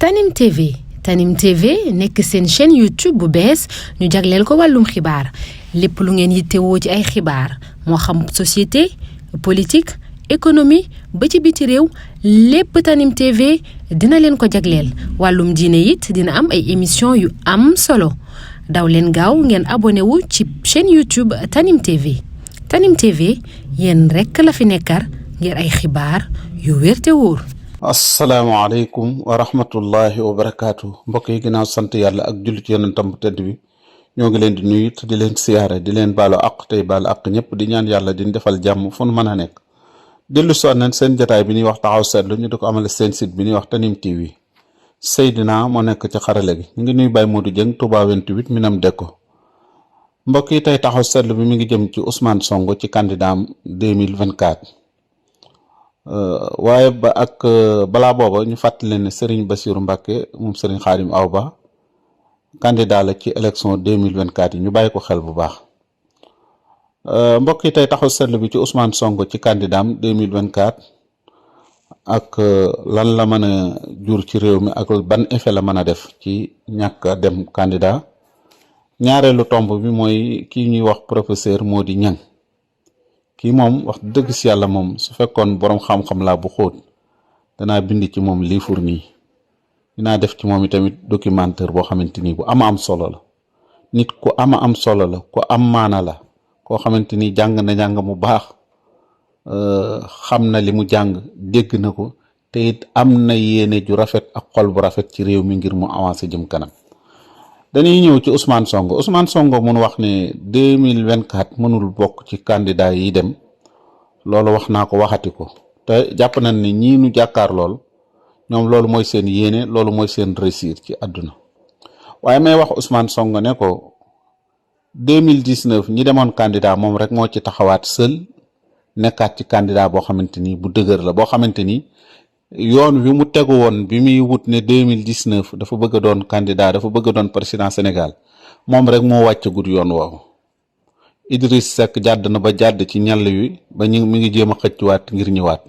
Tanim TV Tanim TV nekk seen chaîne YouTube bu bees ñu jagleel ko wàllum xibaar lépp lu ngeen yittewoo ci ay xibaar moo xam société politique économie ba ci biti réew lépp Tanim TV dina leen ko jagleel wàllum diine it dina am ay émission yu am solo daw leen gaaw ngeen abonné wu ci chaîne YouTube Tanim TV Tanim TV yéen rekk la fi nekkar ngir ay xibaar yu wér te wóor. asalaamaaleykum wa rahmatullahi wa barakaatu mbokk yi ginnaaw sant yàlla ak jullit yonentam bu tedd bi ñoo ngi leen di nuyu te di leen siyaare di leen baalu àq tey baalu àq ñëpp di ñaan yàlla di defal jàmm fu nu mën a nekk. dellu si nañ seen jotaay bi ñuy wax taxaw seetlu ñu di ko amale seen site bi ñuy wax Tanim TV Seydina moo nekk ci xarale gi ñu ngi nuyu Baye Modou Dieng Touba 28 Minam Dekko. mbokk yi tey taxaw seetlu bi mi ngi jëm ci Ousmane Sonko ci candidat am 2024. waaye balaa booba ñu fàttali ne Serigne Bassirou Mbacké moom Serigne Khadim Awa Ba candidat la ci élection 2024 yi ñu bàyyi ko xel bu baax. mbokk yi tey taxaw seetlu bi ci Ousmane Sonko ci candidat am 2024 ak lan la mën a jur ci réew mi ak ban effet la mën a def ci ñàkk a dem candidat. ñaareelu tomb bi mooy kii ñuy wax professeur Mody Niang kii moom wax dëgg si yàlla moom su fekkoon boroom xam-xam laa bu xóot danaa bind ci moom livre nii dinaa def ci moom itamit documentaire boo xamante ni bu am solo la nit ku am solo la ku am maana la koo xamante ni jàng na jàng mu baax xam na li mu jàng dégg na ko te it am na yéene ju rafet ak xol bu rafet ci réew mi ngir mu avancer jëm kanam. dañuy ñëw ci Ousmane Sonko mun wax ne 2024 mënul bokk ci candidat yi dem loolu wax naa ko waxati ko te jàpp nañ ne ñii nu jàkkaar lool ñoom loolu mooy seen yéene loolu mooy seen réussir ci àdduna waaye may wax Ousmane Sonko ne ko 2019 ñi demoon candidat moom rek moo ci taxawaat seul nekkaat ci candidat boo xamante ni bu dëgër la boo xamante ni yoon wi mu tegu woon bi muy wut ne 2019 dafa bëgg a doon candidat dafa bëgg a doon président Sénégal moom rek moo wàcc gud yoon woowu. Idriss Seck jàdd na ba jàdd ci ñàll wi ba mi ngi jéem a xëccuwaat ngir ñëwaat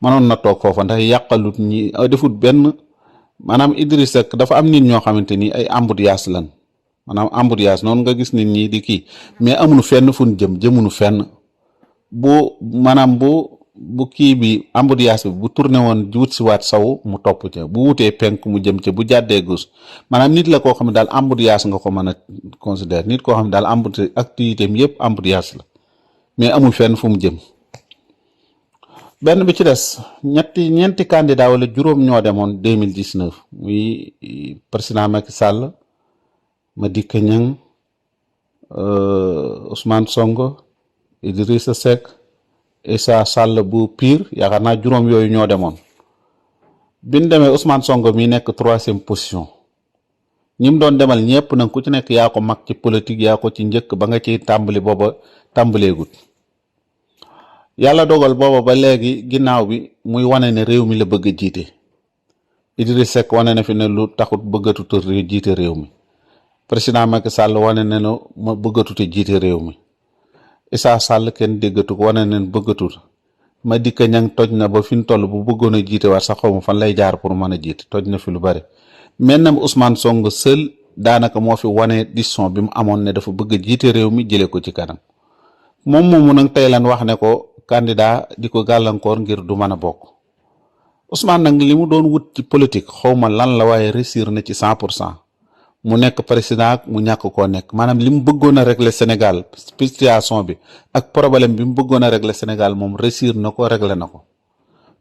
mënoon na toog foofa ndax yàqalut ñi defut benn maanaam Idriss Seck dafa am nit ñoo xamante ni ay embouteillage lan maanaam embouteillage noonu nga gis nit ñi di kii mais amuñu fenn fu ñu jëmuñu fenn bu kii bi embouteillage bi bu tourné woon wut si waat saw mu topp ca bu wutee penk mu jëm ca bu jàddee gus maanaam nit la koo xam ne daal embouteillage nga ko mën a considérer nit koo xam ne daal embouteillage activité am yëpp embouteillage la mais amul fenn fu mu jëm. benn bi ci des ñeenti candidat wala juróom ñoo demoon 2019 muy président Macky Sall Madické Niang Ousmane Sonko Idrissa Seck Issa Sall bu Pire yaakaar naa juróom yooyu ñoo demoon biñ demee Ousmane Sonko mi nekk 3e position ñi mu doon demal ñëpp nag ku ci nekk yaa ko mag ci politique yaa ko ci njëkk ba nga ciy tàmbali booba tàmbaleegut yàlla dogal booba ba léegi ginnaaw bi muy wane ne réew mi la bëgg a jiite Idriss Seck wane na fi ne lu taxut bëggatut a jiite réew mi président Macky Sall wane na ne ma bëggatut a jiite réew mi Issa Sall kenn déggatu ko wane neen bëggatut Madické Niang toj na ba fi mu toll bu bëggoon a jiite waat sax xaw ma fan lay jaar pour mën a jiite toj na fi lu bari maintenant Ousmane Sonko seul daanaka moo fi wane décision bi mu amoon ne dafa bëgg a jiite réew mi jëlee ko ci kanam moom moomu nag tey lan wax ne ko candidat di ko gàllankoor ngir du mën a bokk Ousmane nag li mu doon wut ci politique xaw ma lan la waaye réussir na ci 100%. mu nekk président mu ñàkk koo nekk maanaam li mu bëggoon a régler Sénégal situation bi ak problème bi mu bëggoon a régler Sénégal moom réussir na ko régler na ko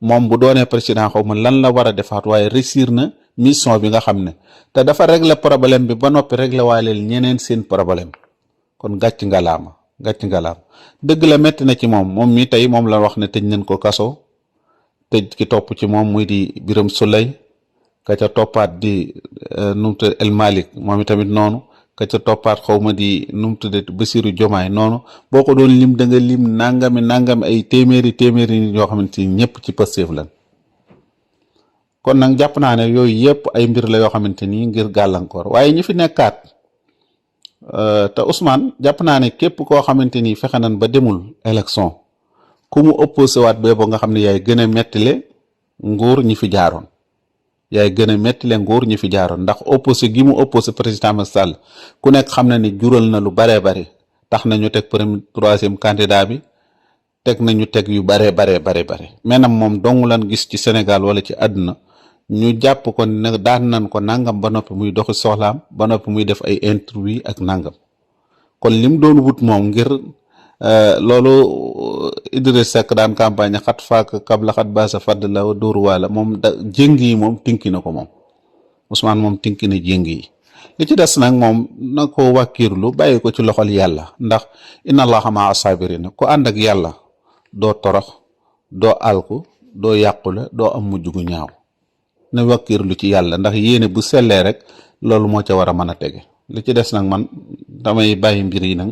moom bu doonee président xaw ma lan la war a defaat waaye réussir na mission bi nga xam ne te dafa régler problème bi ba noppi régler waaleel ñeneen seen problème kon gàcc ngalaama dëgg la metti na ci moom mi tey moom la wax ne tëj nañ ko kaso tëj ki topp ci moom muy di Birame Souleye ka ca toppaat di numtu El Malick moom itamit noonu ka ca toppaat xaw ma di numtu de Bassirou Diomaye noonu boo ko doon lim da nga lim nangami ay téeméeri nit yoo xamante ni ñëpp ci Pastef lan kon nag jàpp naa ne yooyu yëpp ay mbir la yoo xamante ni ngir gàllankoor waaye ñi fi nekkaat te Ousmane jàpp naa ne képp koo xamante ni fexe nañ ba demul élection ku mu opposé waat bee boo nga xam ne yaay gën a mettile nguur ñi fi jaaroon yaay gën a metti le nguur ñi fi jaaroon ndax opposé gi mu opposé président Macky Sall ku nekk xam na ni jural na lu baree bari tax na ñu teg troisième candidat bi teg nañu teg yu bare maintenant moom dong lan gis ci Sénégal wala ci àdduna ñu jàpp ko ne daan nañ ko nangam ba noppi muy doxi soxlaam ba noppi muy def ay interview ak nangam kon lim doon wut moom ngir loolu Idriss Seck daan campagne xat faak kabla xat baasa fadd la dóoru waala moom jéng yi moom tinki na ko moom Ousmane moom tinki na jéng yi li ci des nag moom na ko wàkkiirlu bàyyi ko ci loxol yàlla ndax inna allaha maa sabirin ku ànd ak yàlla doo torox doo alku doo yàqule doo am mujj gu ñaaw na wàkkiirlu ci yàlla ndax yéene bu sellee rek loolu moo ca war a mën a tege li ci des nag man damay bàyyi mbir yi nag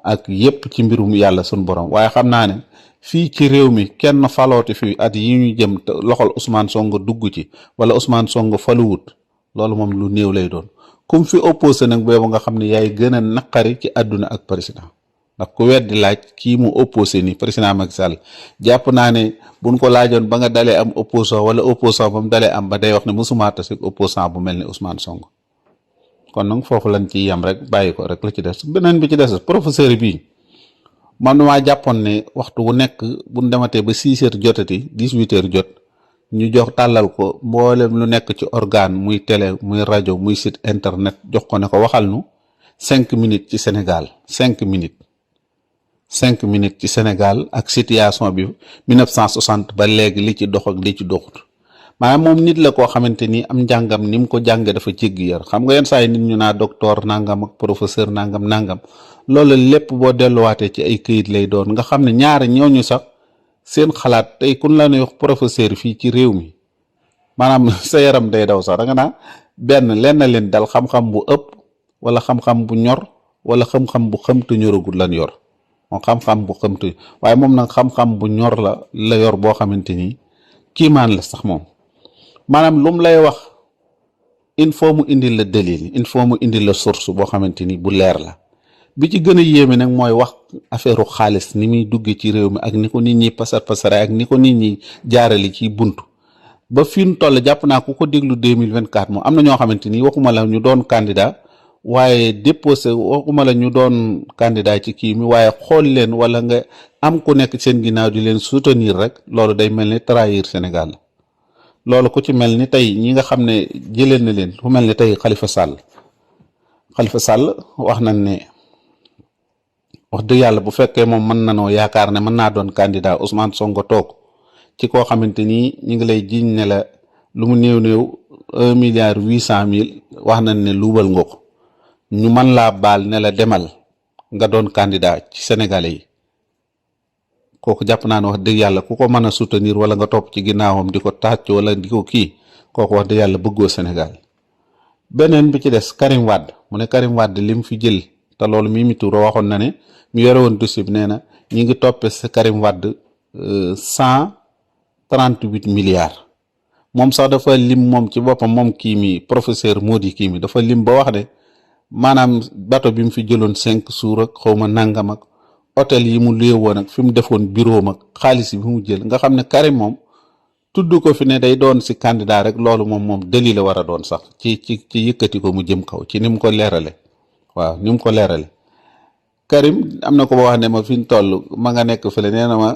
ak yépp ci mbirum yàlla sun borom waaye xam naa ne fii ci réew mi kenn falooti fi at yi ñu jëm te loxol Ousmane Sonko dugg ci wala Ousmane Sonko faluwut loolu moom lu néew lay doon kum fi opposé nag boobu nga xam ne yaay gën a naqari ci àdduna ak président ndax ku weddi laaj kii mu opposé ni président Macky Sall jàpp naa ne buñ ko laajoon ba nga dalee am opposant wala opposant ba mu dalee am ba day wax ne musuma tase opposant bu mel ni Ousmane Sonko kon nag foofu lañ ci yem rek bàyyi ko rek la ci des beneen bi ci des professeur bi man maa jàppoon ne waxtu wu nekk buñ dematee ba 6 heures jotati 18 heures jot ñu jox tàllal ko mboolem lu nekk ci organe muy télé muy rajo muy site internet jox ko ne ko waxal nu 5 minutes ci Sénégal 5 minutes ci Sénégal ak situation bi 1960 ba léegi li ci dox ak li ci doxut maanaam moom nit la koo xamante ni am njàngam ni mu ko jànge dafa jéggi yar xam nga yenn saa yi nit ñu naa docteur nangam ak professeur nangam loolu lépp boo delluwaatee ci ay këyit lay doon nga xam ne ñaari ñooñu sax seen xalaat tey kun la ñuy wax professeur fii ci réew mi maanaam sa yaram day daw sax da nga naa benn lenn leen dal xam-xam bu ëpp wala xam-xam bu ñor wala xam-xam bu xëmtu ñoragul lan yor moom xam-xam bu xëmtu waaye moom nag xam-xam bu ñor la yor boo xamante ni kiimaan la sax moom maanaam lu mu lay wax il faut mu indi la dalil il faut mu indi la source boo xamante ni bu leer la bi ci gën a yéeme nag mooy wax affaire xaalis ni muy duggee ci réew mi ak ni ko nit ñi pasare ak ni ko nit ñi jaarali ci buntu ba fi mu toll jàpp naa ku ko déglu 2024 moom am na ñoo xamante ni waxuma la ñu doon candidat waaye déposé waxuma la ñu doon candidat ci kii mi waaye xool leen wala nga am ku nekk seen ginnaaw di leen soutenir rek loolu day mel ni trahir Sénégal loolu ku ci mel ni tey ñi nga xam ne jëlee na leen ku mel ni tey Khalifa Sall wax nañ ne wax dëgg yàlla bu fekkee moom mën na noo yaakaar ne mën naa doon candidat Ousmane Sonko toog ci koo xamante ni ñu ngi lay jiiñ ne la lu mu néew 1,8 milliard wax nañ ne luubal nga ko ñu mën laa baal ne la demal nga doon candidat ci Sénégalais yi kooku jàpp naa ne wax dëgg yàlla ku ko mën a soutenir wala nga topp ci ginnaawam di ko tàcc wala di ko kii kooku wax dëgg yàlla bëggoo Sénégal beneen bi ci des Karim Wade mu ne Karim Wade lim fi jël te loolu Mimi Touré waxoon na ne mu yore woon dossier bi nee na ñi ngi toppe sa Karim Wade 138 milliards moom sax dafa lim moom ci boppam moom kii mi professeur Mody kii mi dafa lim ba wax de maanaam bato bi mu fi jëloon 5 jours ak xawma nangam ak hôtel yi mu léewoon ak fi mu defoon bureau mag xaalis bi mu jël nga xam ne Karim moom tudd ko fi ne day doon si candidat rek loolu moom deli la war a doon sax ci yëkkati ko mu jëm kaw ci ni mu ko leerale waaw ni mu ko leerale Karim am na ko ma wax ne ma fi mu toll ma nga nekk fële nee na ma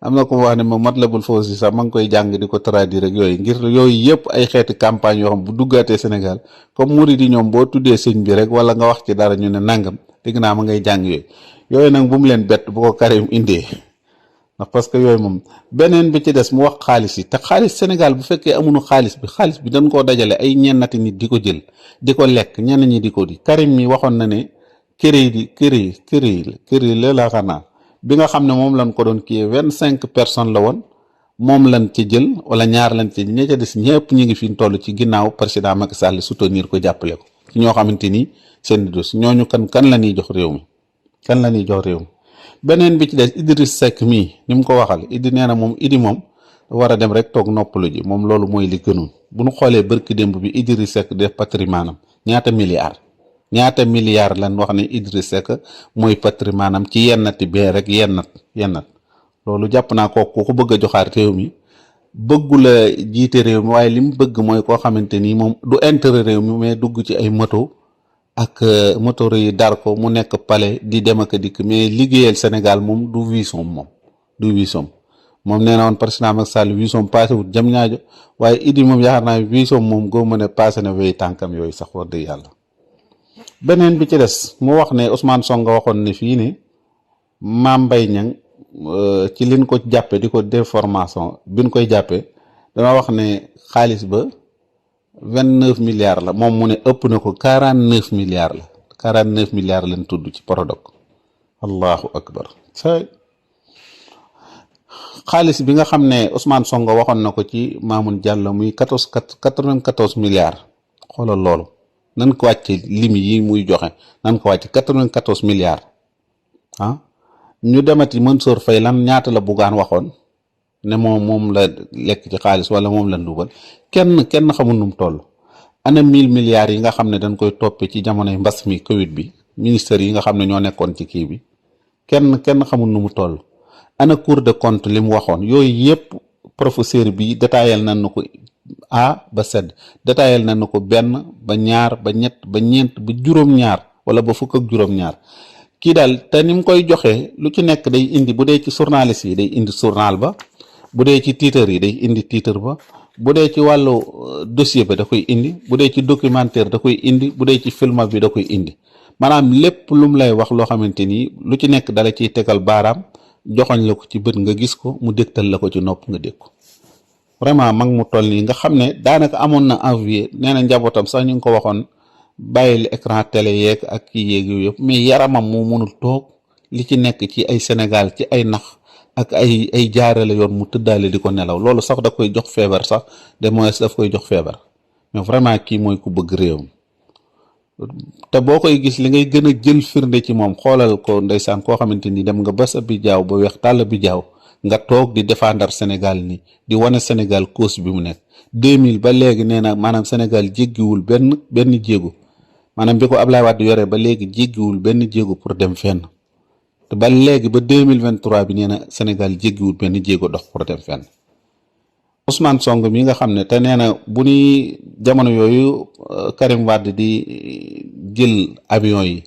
am na ko ma wax ne ma Matlabul Fawzi sax ma ngi koy jàng di ko traduire rek yooyu ngir yooyu yëpp ay xeeti campagne yoo xam bu duggaatee Sénégal comme murid yi ñoom boo tuddee sëñ bi rek wala nga wax ci dara ñu ne nangam dégg naa ma ngay jàng yooyu nag bu mu leen bett bu ko Karim indee ndax parce que yooyu moom beneen bi ci des mu wax xaalis yi te xaalis Sénégal bu fekkee amuñu xaalis bi dañ koo dajale ay ñennati nit di ko jël di ko lekk ñenn ñi di ko di Karim mi waxoon na ne kër yi la laa xanaa bi nga xam ne moom lañ ko doon kii 25 personnes la woon moom lañ ci jël wala ñaar lañ ci ña ca des ñëpp ñu ngi fi toll ci ginnaaw président Macky Sall soutenir ko jàppale ko ci ñoo xamante ni seen dos ñooñu kan la ñuy jox réew mi beneen bi ci des Idriss Seck mii ni mu ko waxal Idi nee na moom Idi moom war a dem rek toog noppalu ji moom loolu mooy li gënoon bu ñu xoolee bërki démb bi Idriss Seck def patrimoine am ñaata milliards lan wax ne Idriss Seck mooy patrimoine am ci yennati bee rek yennat loolu jàpp naa ko bëgg a joxaat réew mi bëggula jiite réew mi waaye li mu bëgg mooy koo xamante ni moom du intérêt réew mi mais dugg ci ay moto ak moto yi dar ko mu nekk palais di dem ak dikk mais liggéeyal Sénégal moom du vision moom nee na woon président Macky Sall vision passé wut jam ñaajo waaye Idi moom yaakaar naa vision moom goo mën a passé na wéy tànkam yooyu sax wax dëgg yàlla. beneen bi ci des mu wax ne Ousmane Sonko waxoon ne fii ne Mame Mbaye Niang ci liñ ko jàppe di ko déformation biñ koy jàppe dama wax ne xaalis ba 29 milliards la moom mu ne ëpp na ko 49 milliards la 49 milliards lañ tudd ci Prodac. allahu akbar. xaalis bi nga xam ne Ousmane Sonko waxoon na ko ci Mamoun Diallo muy 94 milliards xoolal loolu nan ko wàcc lim yi muy joxe nan ko wàcc 94 milliards ñu demati Mansour Faye lan ñaata la Bougane waxoon ne moom la lekk ci xaalis wala moom la dugal kenn xamul nu mu toll. ana 1000 milliards yi nga xam ne dañ koy toppe ci jamonoy mbas mi Covid bi ministère yi nga xam ne ñoo nekkoon ci kii bi kenn xamul nu mu toll. ana Cour des comptes li mu waxoon yooyu yëpp professeur bi détaillé nañ na ko A ba Z détaillé nañ na ko benn ba ñaar ba ñett ba ñeent ba juróom-ñaar wala ba fukk ak juróom-ñaar kii daal te ni mu koy joxee lu ci nekk day indi bu dee ci journaliste yi day indi journal ba bu dee ci titre yi day indi titre ba bu dee ci wàllu dossier ba da koy indi bu dee ci documentaire da koy indi bu dee ci film bi da koy indi maanaam lépp lu mu lay wax loo xamante ni lu ci nekk dala ciy tegal baaraam joxoñ la ko ci bët nga gis ko mu dégtal la ko ci nopp nga dégg ko vraiment mag mu toll nii nga xam ne daanaka amoon na envie nee na njabootam sax ñu ngi ko waxoon bàyyil écran télé yeeg ak kii yeeg yooyu yëpp mais yaramam moo mënul toog li ci nekk ci ay Sénégal ci ay nax ak ay jaarale yoon mu tëddaale di ko nelaw loolu sax da koy jox feebar sax de moins daf koy jox feebar mais vraiment kii mooy ku bëgg réewam te boo koy gis li ngay gën a jël firnde ci moom xoolal ko ndeysaan koo xamante ni dem nga ba sa bi jaaw ba weex tàll bi jaaw nga toog di défendre Sénégal ni di wane Sénégal cause bi mu nekk 2000 ba léegi nee na maanaam Sénégal jéggiwul benn jéego maanaam bi ko Ablaye Wade yore ba léegi jéggiwul benn jéego pour dem fenn te ba léegi ba 2023 bi nee na Sénégal jéggiwul benn jéego dox pour dem fenn. Ousmane Sonko mi nga xam ne te nee na bu ni jamono yooyu Karim Wade di jël avion yi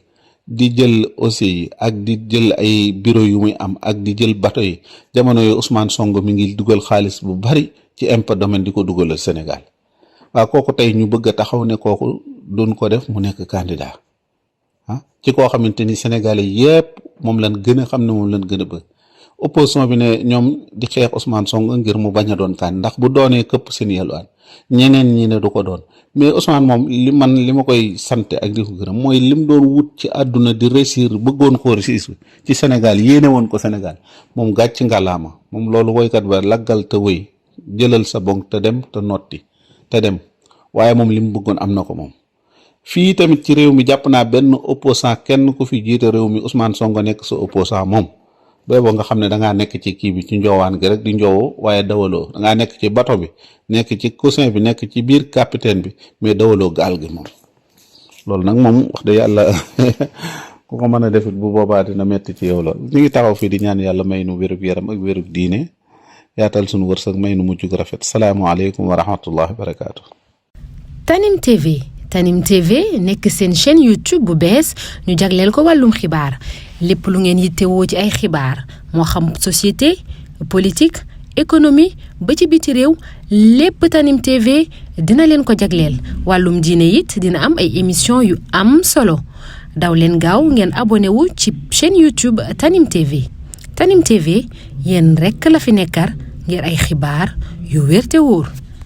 di jël aussi yi ak di jël ay bureau yu muy am ak di jël bateau yi jamono yooyu Ousmane Sonko mi ngi dugal xaalis bu bari ci impôt domaine di ko dugalal Sénégal waaw kooku tey ñu bëgg a taxaw ne kooku doon ko def mu nekk candidat ci koo xamante ni Sénégalais yépp moom lañ gën a xam ne moom lañ gën a bëgg. opposition bi ne ñoom di xeex Ousmane Sonko ngir mu bañ a doon kan ndax bu doonee këpp seen yelwaan ñeneen ñi ne du ko doon mais Ousmane moom li ma koy sant ak di ko gërëm mooy lim doon wut ci àdduna di réussir bëggoon koo réussir ci Sénégal yéene woon ko Sénégal moom gàcc ngalaama moom loolu woykat ba laggal te wëy jëlal sa bonk te dem te notti te dem waaye moom li mu bëggoon am na ko moom. fii tamit ci réew mi jàpp naa benn opposant kenn ku fi jiite réew mi Ousmane Sonko nekk sa opposant moom. boobu nga xam ne dangaa nekk ci kii bi ci njoowaan gi rek di njoowoo waaye dawaloo dangaa nekk ci bato bi nekk ci coussin bi nekk ci biir capitaine bi mais dawaloo gaal gi moom loolu nag moom wax dëgg yàlla ku ko mën a defit bu boobaa dina metti ci yow la ñu ngi taxaw fii di ñaan yàlla may nu wérug yaram ak wérug diine yaatal suñu wërsëg may nu mujjug rafet salaamaaleykum wa rahmatullahi wa barakaatu. Tanim TV nekk seen chaîne YouTube bu bees ñu jagleel ko wàllum xibaar lépp lu ngeen yittewoo ci ay xibaar moo xam société politique économie ba ci biti réew lépp Tanim TV dina leen ko jagleel wàllum diine it dina am ay émission yu am solo daw leen gaaw ngeen abonné wu ci chaîne YouTube Tanim TV Tanim TV yéen rekk la fi nekkar ngir ay xibaar yu wér te wóor